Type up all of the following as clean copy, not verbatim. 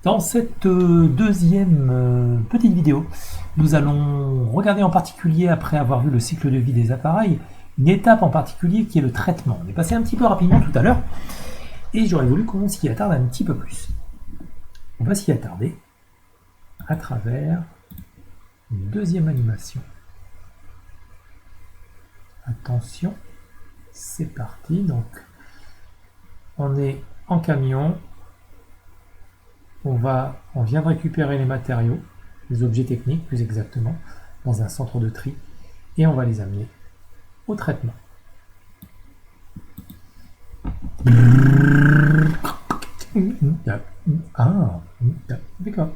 Dans cette deuxième petite vidéo, nous allons regarder en particulier, après avoir vu le cycle de vie des appareils, une étape en particulier qui est le traitement. On est passé un petit peu rapidement tout à l'heure, et j'aurais voulu qu'on s'y attarde un petit peu plus. On va s'y attarder à travers une deuxième animation. Attention, c'est parti. Donc, on est en camion. On vient de récupérer les matériaux, les objets techniques plus exactement, dans un centre de tri, et on va les amener au traitement. Ah, d'accord.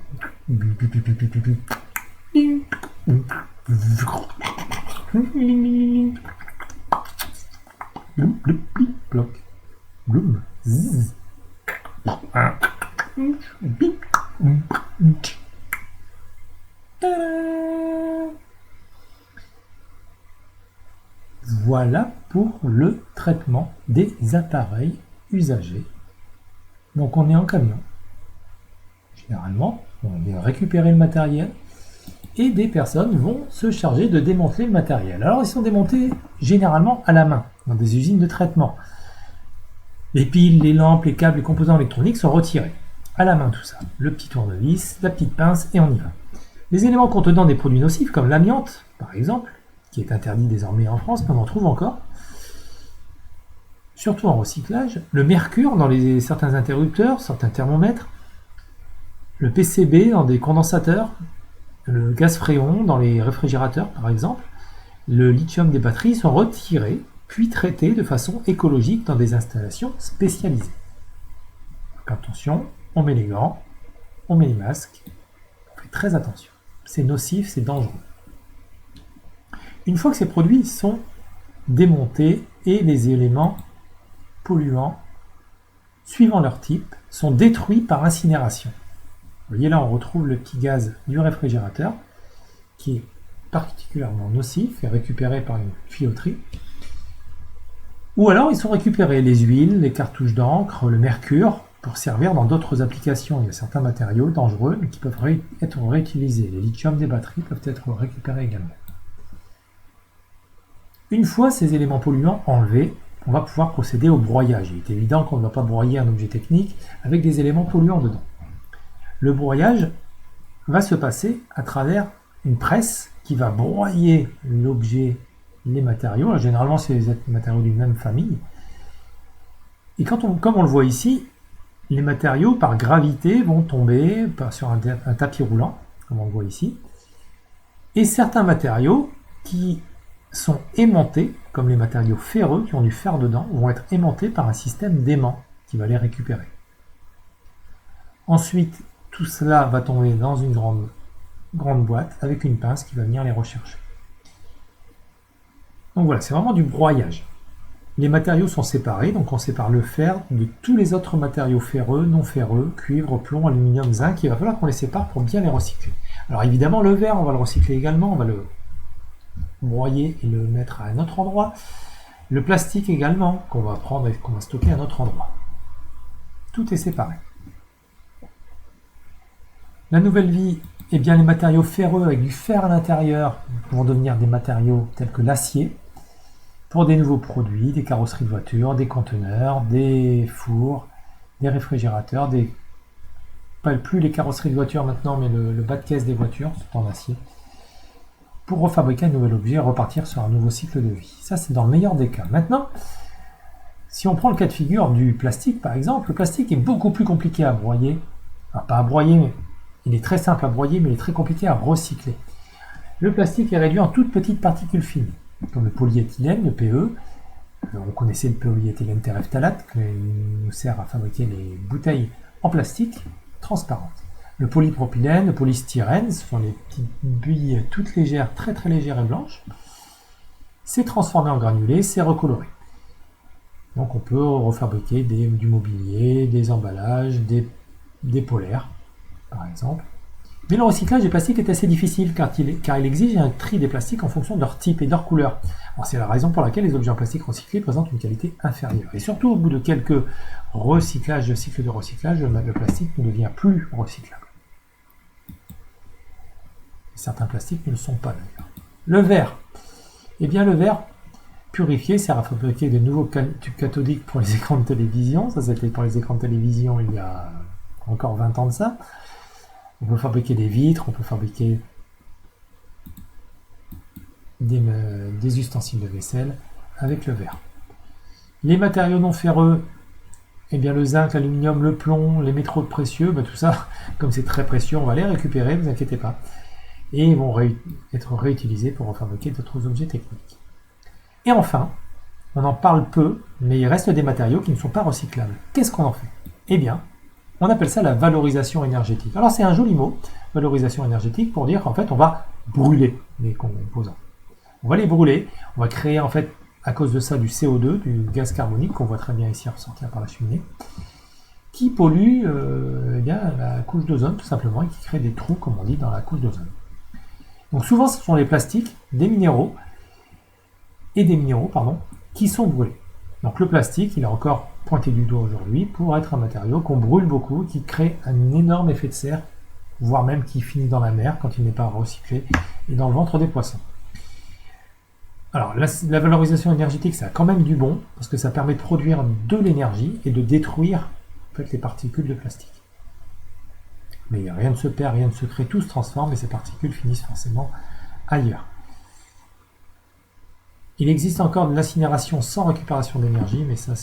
Bloc. Bloom. Zzz. Voilà pour le traitement des appareils usagés. Donc on est en camion. Généralement, on va récupérer le matériel et des personnes vont se charger de démonter le matériel. Alors ils sont démontés généralement à la main, dans des usines de traitement. Les piles, les lampes, les câbles, les composants électroniques sont retirés. À la main tout ça. Le petit tournevis, la petite pince et on y va. Les éléments contenant des produits nocifs comme l'amiante, par exemple, qui est interdit désormais en France, mais on en trouve encore, surtout en recyclage, le mercure dans certains interrupteurs, certains thermomètres, le PCB dans des condensateurs, le gaz fréon dans les réfrigérateurs par exemple, le lithium des batteries sont retirés puis traités de façon écologique dans des installations spécialisées. Donc attention, on met les gants, on met les masques, on fait très attention. C'est nocif, c'est dangereux. Une fois que ces produits sont démontés et les éléments polluants, suivant leur type, sont détruits par incinération. Vous voyez là, on retrouve le petit gaz du réfrigérateur qui est particulièrement nocif et récupéré par une tuyauterie. Ou alors, ils sont récupérés, les huiles, les cartouches d'encre, le mercure, pour servir dans d'autres applications. Il y a certains matériaux dangereux, mais qui peuvent être réutilisés. Les lithiums des batteries peuvent être récupérés également. Une fois ces éléments polluants enlevés, on va pouvoir procéder au broyage. Il est évident qu'on ne va pas broyer un objet technique avec des éléments polluants dedans. Le broyage va se passer à travers une presse qui va broyer l'objet, les matériaux. Alors, généralement, c'est des matériaux d'une même famille. Et comme on le voit ici, les matériaux, par gravité, vont tomber sur un tapis roulant, comme on le voit ici. Et certains matériaux qui sont aimantés, comme les matériaux ferreux qui ont du fer dedans, vont être aimantés par un système d'aimant qui va les récupérer. Ensuite, tout cela va tomber dans une grande boîte avec une pince qui va venir les rechercher. Donc voilà, c'est vraiment du broyage. Les matériaux sont séparés, donc on sépare le fer de tous les autres matériaux ferreux, non ferreux, cuivre, plomb, aluminium, zinc. Il va falloir qu'on les sépare pour bien les recycler. Alors évidemment, le verre, on va le recycler également, on va le broyer et le mettre à un autre endroit. Le plastique également, qu'on va prendre et qu'on va stocker à un autre endroit. Tout est séparé. La nouvelle vie, eh bien les matériaux ferreux avec du fer à l'intérieur vont devenir des matériaux tels que l'acier pour des nouveaux produits, des carrosseries de voitures, des conteneurs, des fours, des réfrigérateurs, pas plus les carrosseries de voitures maintenant, mais le bas de caisse des voitures sont en acier, pour refabriquer un nouvel objet et repartir sur un nouveau cycle de vie. Ça, c'est dans le meilleur des cas. Maintenant, si on prend le cas de figure du plastique, par exemple, le plastique est beaucoup plus compliqué à broyer. Enfin, pas à broyer, mais il est très simple à broyer, mais il est très compliqué à recycler. Le plastique est réduit en toutes petites particules fines, comme le polyéthylène, le PE. On connaissait le polyéthylène terephthalate, qui nous sert à fabriquer les bouteilles en plastique transparentes. Le polypropylène, le polystyrène, ce sont les petites billes toutes légères, très très légères et blanches. C'est transformé en granulés, c'est recoloré. Donc on peut refabriquer du mobilier, des emballages, des polaires, par exemple. Mais le recyclage des plastiques est assez difficile car il exige un tri des plastiques en fonction de leur type et de leur couleur. C'est la raison pour laquelle les objets en plastique recyclés présentent une qualité inférieure. Et surtout, au bout de quelques cycles de recyclage, le plastique ne devient plus recyclable. Certains plastiques ne le sont pas d'ailleurs. Le verre. Eh bien, le verre purifié sert à fabriquer de nouveaux tubes cathodiques pour les écrans de télévision. Ça, c'était pour les écrans de télévision il y a encore 20 ans de ça. On peut fabriquer des vitres, on peut fabriquer des ustensiles de vaisselle avec le verre. Les matériaux non ferreux, eh bien le zinc, l'aluminium, le plomb, les métaux précieux, tout ça, comme c'est très précieux, on va les récupérer, ne vous inquiétez pas. Et ils vont être réutilisés pour fabriquer d'autres objets techniques. Et enfin, on en parle peu, mais il reste des matériaux qui ne sont pas recyclables. Qu'est-ce qu'on en fait? Eh bien, on appelle ça la valorisation énergétique. Alors c'est un joli mot, valorisation énergétique, pour dire qu'en fait on va brûler les composants. On va les brûler, on va créer en fait à cause de ça du CO2, du gaz carbonique qu'on voit très bien ici ressortir par la cheminée, qui pollue la couche d'ozone tout simplement et qui crée des trous, comme on dit, dans la couche d'ozone. Donc souvent ce sont les plastiques, des minéraux, qui sont brûlés. Donc le plastique, il est encore pointé du doigt aujourd'hui pour être un matériau qu'on brûle beaucoup, qui crée un énorme effet de serre, voire même qui finit dans la mer quand il n'est pas recyclé, et dans le ventre des poissons. Alors la valorisation énergétique, ça a quand même du bon, parce que ça permet de produire de l'énergie et de détruire en fait, les particules de plastique. Mais rien ne se perd, rien ne se crée, tout se transforme et ces particules finissent forcément ailleurs. Il existe encore de l'incinération sans récupération d'énergie, mais ça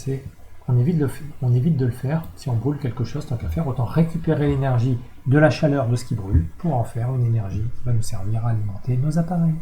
on évite de le faire. Si on brûle quelque chose, tant qu'à faire, autant récupérer l'énergie de la chaleur de ce qui brûle pour en faire une énergie qui va nous servir à alimenter nos appareils.